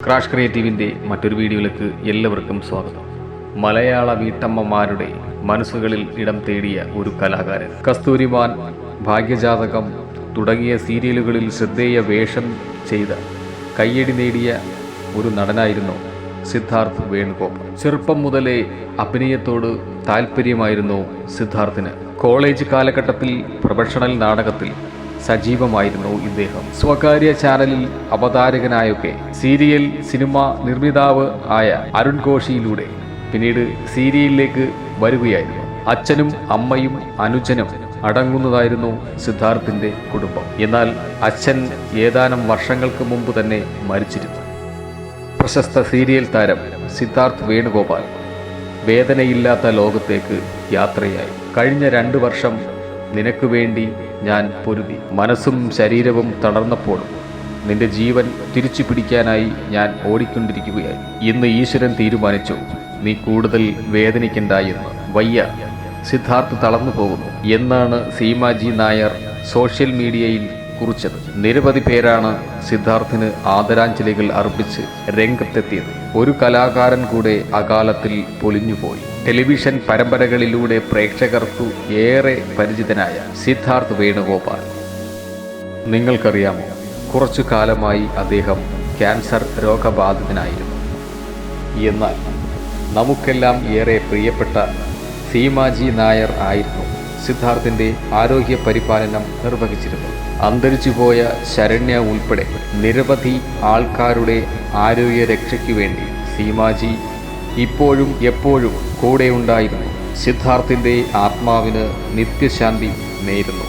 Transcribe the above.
Crash ക്രിയേറ്റീവിൻ്റെ മറ്റൊരു വീഡിയോയിലേക്ക് എല്ലാവർക്കും സ്വാഗതം. മലയാള വീട്ടമ്മമാരുടെ മനസ്സുകളിൽ ഇടം തേടിയ ഒരു കലാകാരൻ. കസ്തൂരിമാൻ, ഭാഗ്യജാതകം തുടങ്ങിയ സീരിയലുകളിൽ ശ്രദ്ധേയ വേഷം ചെയ്ത കയ്യടി നേടിയ ഒരു നടനായിരുന്നു സിദ്ധാർത്ഥ് വേണുഗോപാൽ. ചെറുപ്പം മുതലേ അഭിനയത്തോട് താല്പര്യമായിരുന്നു സിദ്ധാർത്ഥിന്. കോളേജ് കാലഘട്ടത്തിൽ പ്രൊഫഷണൽ നാടകത്തിൽ സജീവമായിരുന്നു ഇദ്ദേഹം. സ്വകാര്യ ചാനലിൽ അവതാരകനായൊക്കെ സീരിയൽ സിനിമ നിർമ്മിതാവ് ആയ അരുൺ ഘോഷിയിലൂടെ പിന്നീട് സീരിയലിലേക്ക് വരികയായിരുന്നു. അച്ഛനും അമ്മയും അനുജനും അടങ്ങുന്നതായിരുന്നു സിദ്ധാർത്ഥിന്റെ കുടുംബം. എന്നാൽ അച്ഛൻ ഏതാനും വർഷങ്ങൾക്ക് മുമ്പ് തന്നെ മരിച്ചിരുന്നു. പ്രശസ്ത സീരിയൽ താരം സിദ്ധാർത്ഥ് വേണുഗോപാൽ വേദനയില്ലാത്ത ലോകത്തേക്ക് യാത്രയായി. കഴിഞ്ഞ 2 വർഷം നിനക്ക് വേണ്ടി ഞാൻ പൊരുതി. മനസ്സും ശരീരവും തളർന്നപ്പോഴും നിന്റെ ജീവൻ തിരിച്ചു പിടിക്കാനായി ഞാൻ ഓടിക്കൊണ്ടിരിക്കുകയായി. ഇന്ന് ഈശ്വരൻ തീരുമാനിച്ചു, നീ കൂടുതൽ വേദനിക്കണ്ട എന്ന്. വയ്യ, സിദ്ധാർത്ഥ് തളർന്നു പോകുന്നു എന്നാണ് സീമാജി നായർ സോഷ്യൽ മീഡിയയിൽ കുറിച്ചത്. നിരവധി പേരാണ് സിദ്ധാർത്ഥിന് ആദരാഞ്ജലികൾ അർപ്പിച്ച് രംഗത്തെത്തിയത്. ഒരു കലാകാരൻ കൂടെ അകാലത്തിൽ പൊലിഞ്ഞുപോയി. ടെലിവിഷൻ പരമ്പരകളിലൂടെ പ്രേക്ഷകർക്കു ഏറെ പരിചിതനായ സിദ്ധാർത്ഥ് വേണുഗോപാൽ. നിങ്ങൾക്കറിയാമോ, കുറച്ചു കാലമായി അദ്ദേഹം ക്യാൻസർ രോഗബാധിതനായിരുന്നു. എന്നാൽ നമുക്കെല്ലാം ഏറെ പ്രിയപ്പെട്ട സീമാജി നായർ ആയിരുന്നു സിദ്ധാർത്ഥിൻ്റെ ആരോഗ്യ പരിപാലനം നിർവഹിച്ചിരുന്നത്. അന്തരിച്ചുപോയ ശരണ്യ ഉൾപ്പെടെ നിരവധി ആൾക്കാരുടെ ആരോഗ്യ രക്ഷയ്ക്കു വേണ്ടി സീമാജി ഇപ്പോഴും എപ്പോഴും കൂടെയുണ്ടായിരുന്നു. സിദ്ധാർത്ഥിൻ്റെ ആത്മാവിന് നിത്യശാന്തി നേരുന്നു.